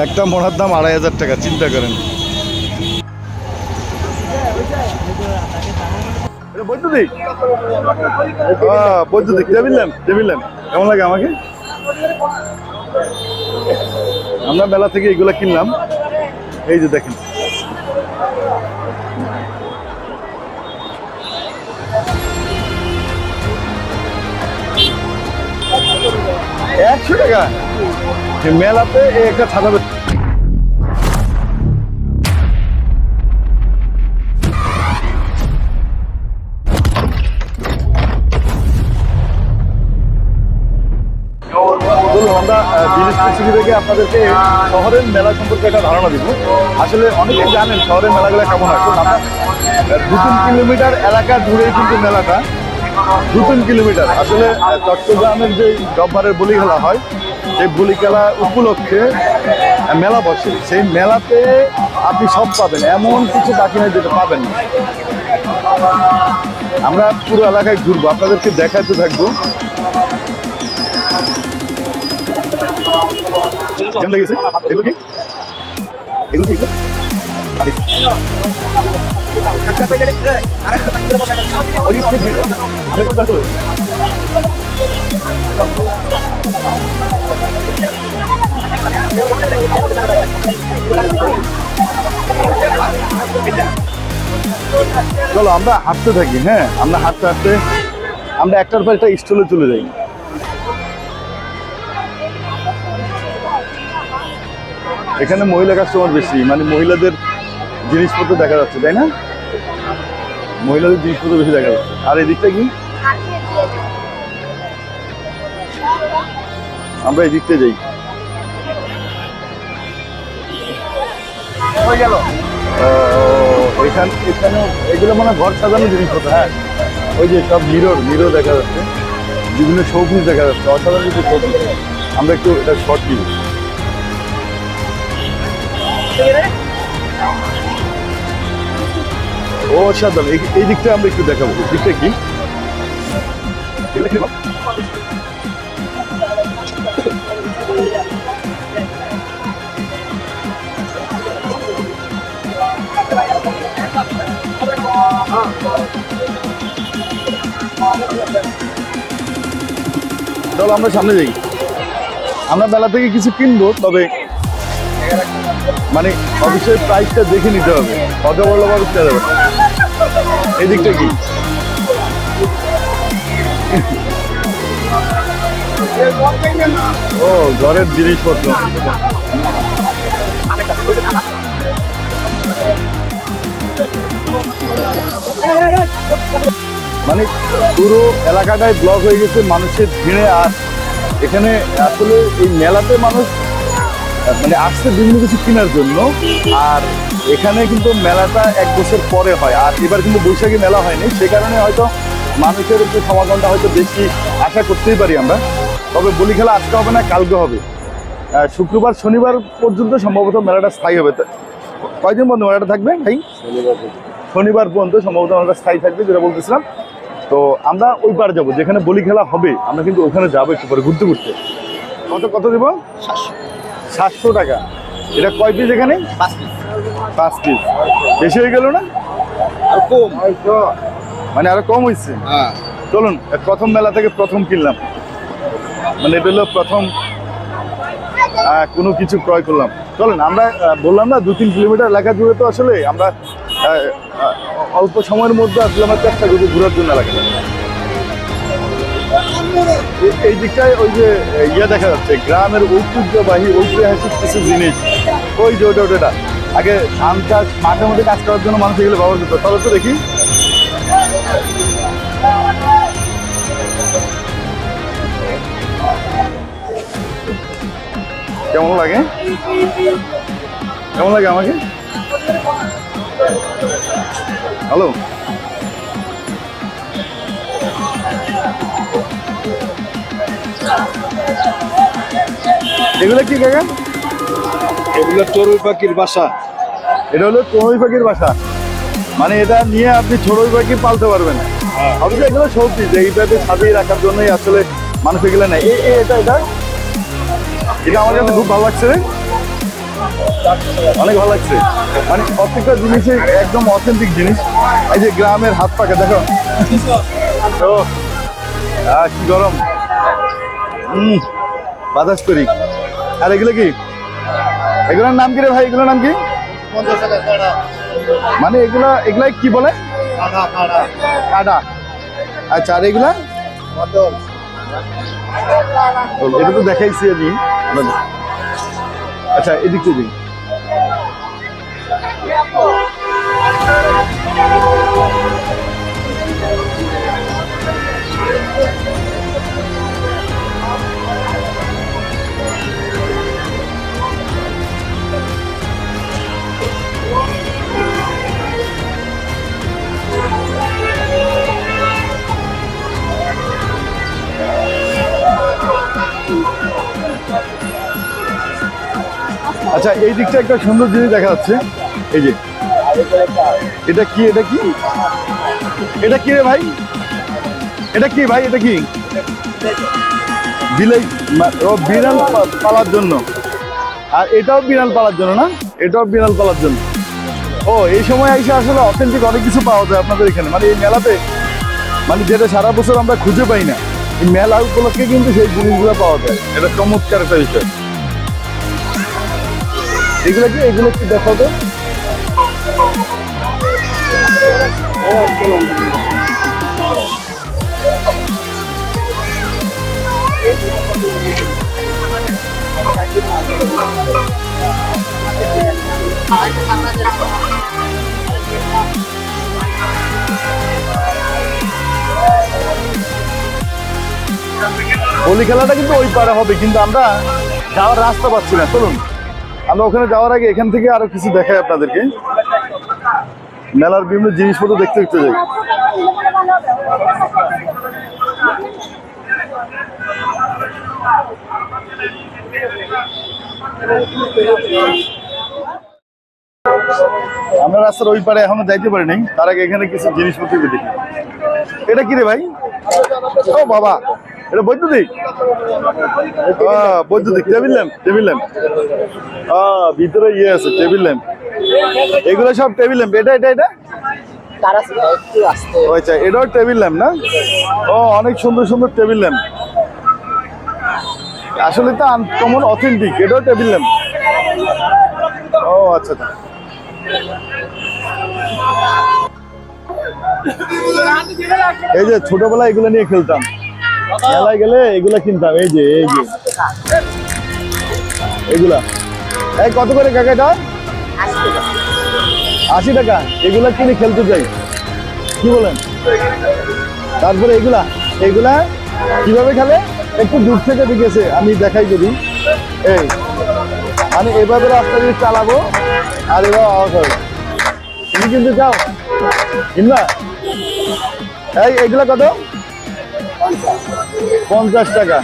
একটা মোড়ার দাম 2500 টাকা, চিন্তা করেন। বৈদ্যুতিক বৈদ্যুতিক টেবিল ল্যাম্প কেমন লাগে আমাকে? আমরা মেলা থেকে এগুলো কিনলাম। এই যে দেখেন, $100 মেলাতে একটা ছাতা। আমরা জিনিস পরিস্থিতি থেকে আপনাদেরকে শহরের মেলা সম্পর্কে একটা ধারণা দিব। আসলে অনেকেই জানেন শহরের মেলাগুলো কেমন হয়। আমরা 2-3 কিলোমিটার এলাকা জুড়েই কিন্তু মেলাটা, 2-3 কিলোমিটার। আসলে চট্টগ্রামের যে গব্বরের বলি খেলা হয়, সেই বলি খেলা উপলক্ষে মেলা বসে। সেই মেলাতে আপনি সব পাবেন, এমন কিছু বাকি নেই যেটা পাবেন না। আমরা পুরো এলাকায় ঘুরবো, আপনাদেরকে দেখাতে থাকবো। কেমন লেগেছে এগুলো? কি এগুলো ঠিক চলো আমরা হাঁটতে থাকি। হ্যাঁ, আমরা হাঁটতে হাঁটতে আমরা একটার পর একটা স্টলে চলে যাই। এখানে মহিলা কাস্টমার বেশি, মানে মহিলাদের জিনিসপত্র দেখা যাচ্ছে, তাই না? মহিলাদের জিনিসপত্র বেশি দেখা যাচ্ছে। আর এই দিকটা কি? আমরা এই দিকটা যাই। এখানে এগুলো মানে ঘর সাজানোর জিনিসপত্র। হ্যাঁ, ওই যে সব মিরর দেখা যাচ্ছে, বিভিন্ন শোপিস দেখা যাচ্ছে, অসাধারণ কিছু শোপিস। আমরা একটু এটা শর্ট নিব। ও অসাধারণ। এই দিকটা আমরা একটু দেখাবো। দিকটা কি? চলো আমরা সামনে যাই। আমরা মেলা থেকে কিছু কিনবো, তবে মানে অবশ্যই প্রাইসটা দেখে নিতে হবে, কত বড় ভাবে কিনা যাবে। এই দিকটা কি? ও ঘরের জিনিসপত্র। মানে পুরো এলাকাটায় ব্লক হয়ে গেছে মানুষের ভিড়ে। আর এখানে আসলে এই মেলাতে মানুষ মানে আসছে বিভিন্ন কিছু কেনার জন্য। আর এখানে কিন্তু মেলাটা 1 বছর পরে হয়, আর এবার কিন্তু বৈশাখী মেলা হয়নি, সে কারণে হয়তো মানুষের একটু সমাগমটা হয়তো বেশি আশা করতেই পারি আমরা। তবে বলি খেলা আজকে হবে না, কালকে হবে। শুক্রবার শনিবার পর্যন্ত সম্ভবত মেলাটা স্থায়ী হবে। কয়দিন পর্যন্ত মেলাটা থাকবে ভাই? শনিবার পর্যন্ত সম্ভবত মেলাটা স্থায়ী থাকবে, যেটা বলতেছিলাম। তো আমরা ওই পার যাবো যেখানে বলি খেলা হবে, আমরা কিন্তু ওখানে যাবো একটু পরে ঘুরতে ঘুরতে। কত দেবো? 700 টাকা। এটা কয় পিস এখানে? 5 পিস। বেশি হয়ে গেল না? আর কম মানে আরো কম হয়েছে। চলুন, প্রথম মেলা থেকে প্রথম কিনলাম, মানে এটা হলো প্রথম কোনো কিছু ক্রয় করলাম। চলুন, আমরা বললাম না 2-3 কিলোমিটার এলাকা জুড়ে, তো আসলে আমরা অল্প সময়ের মধ্যে আসলে আমরা চেষ্টা করবো ঘোরার জন্য এলাকাটা। এই দিকটায় ওই যে ইয়ে দেখা যাচ্ছে, গ্রামের ঐতিহ্যবাহী ঐতিহাসিক কিছু জিনিস। ওই যে ওটা আগে ধান চাষ মাঠে মধ্যে কাজ করার জন্য মানুষ এগুলো ব্যবহার করতো। তাহলে তো দেখি কেমন লাগে আমাকে। হ্যালো, এগুলো কি কাকা? এগুলো চড়ুই পাখির বাসা। এটা হলো চড়ুই পাখির বাসা, মানে এটা নিয়ে আপনি চড়ুই পাখি পালতে পারবেন। অথচ এগুলো সবজি, যে এইটাতে সাজিয়ে রাখার জন্যই আসলে মানুষ এগুলো নেয়। এটা আমার কাছে খুব ভালো লাগছে। অনেক ভালো লাগছে, মানে প্রত্যেকটা জিনিসই একদম অথেন্টিক জিনিস। এই যে গ্রামের হাত পাখা দেখো, তো কি গরম, বাতাস করি। আর এগুলো কি, এগুলোর নাম কি রে ভাই, এগুলোর নাম কি? মানে এগুলা এগুলাই কি বলে? কাটা। আচ্ছা, আর এগুলা? এটা তো দেখাইছি আমি। আচ্ছা, এদিক থেকে আচ্ছা, এই দিকটা একটা সুন্দর জিনিস দেখা যাচ্ছে। এই যে এটা কি, এটা কি, এটা কি রে ভাই, এটা কি ভাই, এটা কি? বিলাই, ও বিড়াল পালার জন্য। আর এটাও বিড়াল পালার জন্য না? এটাও বিড়াল পালার জন্য। ও, এই সময় এসে আসলে অথেন্টিক অনেক কিছু পাওয়া যায় আপনাদের এখানে, মানে এই মেলাতে, মানে যেটা সারা বছর আমরা খুঁজে পাই না, এই মেলা উপলক্ষে কিন্তু সেই জিনিসগুলো পাওয়া যায়। এটা চমৎকার একটা বিষয়। এগুলো কি, এগুলো কি দেখাও তো। হোলি খেলাটা কিন্তু ওই পারে হবে, কিন্তু আমরা যাওয়ার রাস্তা পাচ্ছি না। চলুন আমরা ওখানে যাওয়ার আগে এখান থেকে আরো কিছু দেখাই আপনাদেরকে। মেলার বিভিন্ন জিনিসপত্র দেখতে দেখতে যাই। আমরা রাস্তার ওই পারে এখনো যাইতে পারি নাই, তার আগে এখানে কিছু জিনিসপত্র দেখি। এটা কি রে ভাই? ও বাবা, এটা বৈদ্যুতিক, বৈদ্যুতিক টেবিল ল্যাম্প, টেবিল ল্যাম্প। ভিতরে ইয়ে আছে, টেবিল ল্যাম্প। এগুলো সব টেবিল ল্যাম্প। এটা এটা এটা আচ্ছা, এটাও টেবিল ল্যাম্প না? ও, অনেক সুন্দর সুন্দর টেবিল ল্যাম্প। আসলে তো আনকমন অথেন্টিক। এটাও টেবিল ল্যাম্প। ও আচ্ছা আচ্ছা। এই যে ছোটবেলায় এগুলো নিয়ে খেলতাম, মেলায় গেলে এগুলা কিনতাম। এই যে এই যে এগুলা, এই কত করে কাকা এটা? 80 টাকা। এগুলা কিনে খেলতে চাই, কি বলেন? তারপরে এগুলা, এগুলা কিভাবে খেলে একটু দূর থেকে দেখেছে, আমি দেখাই যদি। এই মানে এভাবে রাস্তা দিয়ে চালাবো আর এবার আওয়াজ হবে। তুমি কিন্তু যাও কিনবা? এই এগুলা কত? 50 টাকা।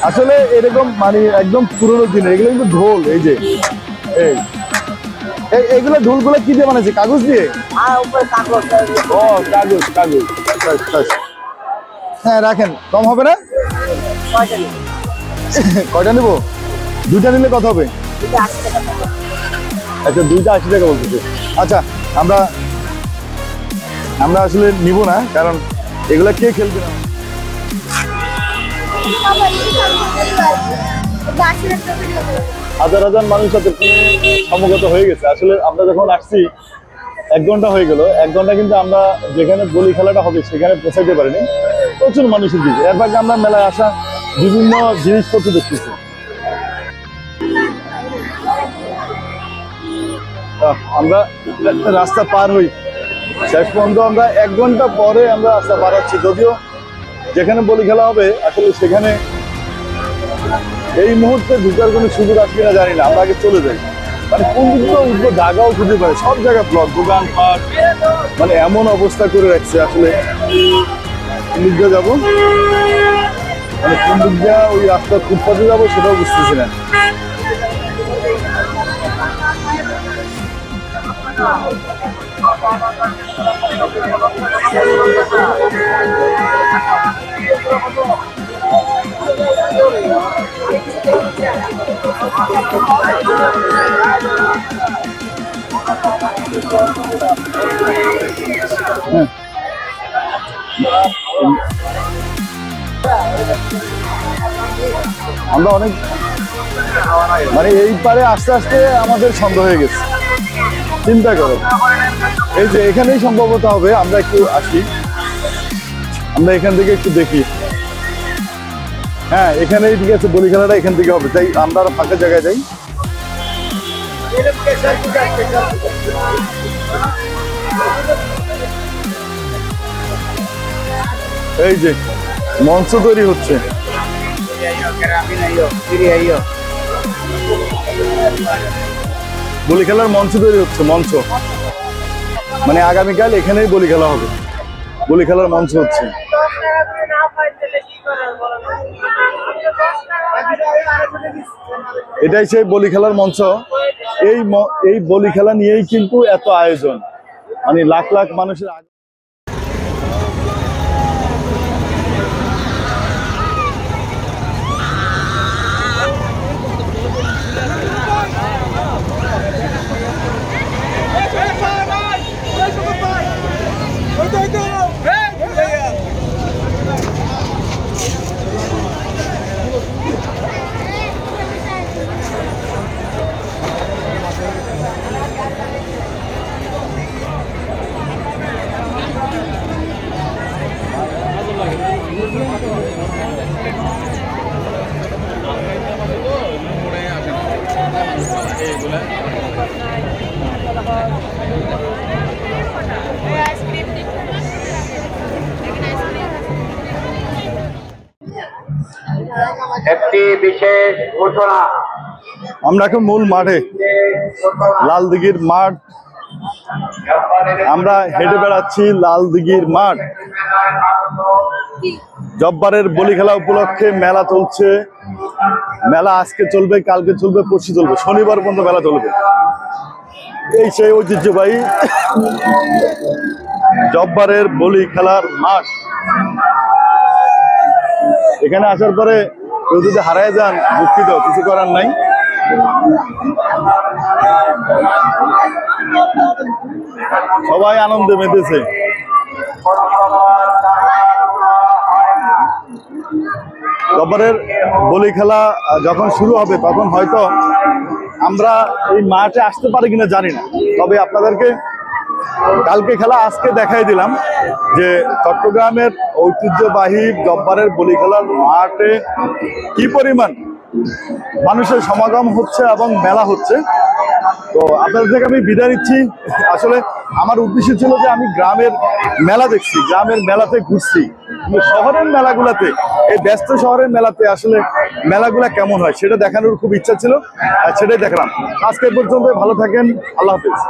আসলে এরকম মানে একদম পুরোনো দিন, এগুলো কিন্তু ঢোল। এই যে এইগুলো ঢোলগুলো কি দিয়ে বানাইছে? কাগজ দিয়ে? ও, কাগজ কাগজ। হ্যাঁ রাখেন, কম হবে না? কয়টা নেবো? দুইটা নিলে কত হবে? আচ্ছা, দুইটা 80 টাকা বলতেছে। আচ্ছা, আমরা আসলে নিব না, কারণ এগুলা কে খেলবে না। হাজার হাজার মানুষ সাথে সমগত হয়ে গেছে। আসলে আমরা যখন আসছি 1 ঘন্টা হয়ে গেল। 1 ঘন্টা কিন্তু আমরা যেখানে বলি খেলাটা হবে সেখানে পৌঁছাইতে পারিনি, প্রচুর মানুষের দিকে। এর ফাঁকে আমরা মেলায় আসা বিভিন্ন জিনিসপত্র দেখতেছি। আমরা রাস্তা পার হই, শেষ পর্যন্ত আমরা 1 ঘন্টা পরে আমরা রাস্তা পার হচ্ছি। যদিও যেখানে বলি খেলা হবে আসলে সেখানে এই মুহূর্তে ঢুকার কোনো সুযোগ আসবে না জানি না। আমরা আগে চলে যাই, মানে কোন দিকে উঠবো জায়গাও খুঁজে পাই, সব জায়গায় ব্লক, দোকানপাট, মানে এমন অবস্থা করে রাখছে। আসলে কোন দিক দিয়ে যাবো, মানে কোন দিক দিয়ে ওই রাস্তার ফুটপাতে যাবো সেটাও বুঝতেছি না। হ্যাঁ। আমরা অনেক মানে এই পারে আস্তে আস্তে আমাদের সন্দেহ হয়ে গেছে। চিন্তা করো, এই যে এখানেই সম্ভবত হবে। আমরা একটু আসি, আমরা এখান থেকে একটু দেখি। হ্যাঁ, এখানেই ঠিক আছে, বলি খেলাটা এখান থেকে হবে। তাই আমরা আরো ফাঁকা জায়গায় যাই। এই যে মঞ্চ তৈরি হচ্ছে। বলি খেলার মঞ্চ তৈরি হচ্ছে, মঞ্চ মানে আগামীকাল এখানেই বলি খেলা হবে। বলি খেলার মঞ্চ হচ্ছে। এটাই সেই বলি খেলার মঞ্চ। এই বলি খেলা নিয়েই কিন্তু এত আয়োজন, মানে লাখ লাখ মানুষের। একটি বিশেষ ঘোষণা। আমরা এখন মূল মাঠে, লালদিঘির মাঠ। আমরা হেঁটে বেড়াচ্ছি লালদিঘির মাঠ। জব্বারের বলি খেলা উপলক্ষে মেলা চলছে। মেলা আজকে চলবে, কালকে চলবে, পরশু চলবে, শনিবার পর্যন্ত মেলা চলবে। এই সেই ঐতিহ্যবাহী জব্বারের বলি খেলার মাঠ। এখানে আসার পরে কেউ যদি হারায় যান, দুঃখিত, কিছু করার নাই। সবাই আনন্দে মেতেছে। জব্বারের বলি খেলা যখন শুরু হবে তখন হয়তো আমরা এই মাঠে আসতে পারি কিনা জানি না, তবে আপনাদেরকে কালকে খেলা আজকে দেখাই দিলাম যে চট্টগ্রামের ঐতিহ্যবাহী জব্বারের বলি খেলার মাঠে কি পরিমাণ মানুষের সমাগম হচ্ছে এবং মেলা হচ্ছে। তো আপনাদের থেকে আমি বিদায় নিচ্ছি। আসলে আমার উদ্দেশ্য ছিল যে আমি গ্রামের মেলা দেখছি, গ্রামের মেলাতে ঘুরছি, কিন্তু শহরের মেলাগুলাতে, এই ব্যস্ত শহরের মেলাতে আসলে মেলাগুলা কেমন হয় সেটা দেখানোর খুব ইচ্ছা ছিল, আর সেটাই দেখলাম। আজকে পর্যন্ত ভালো থাকেন, আল্লাহ হাফেজ।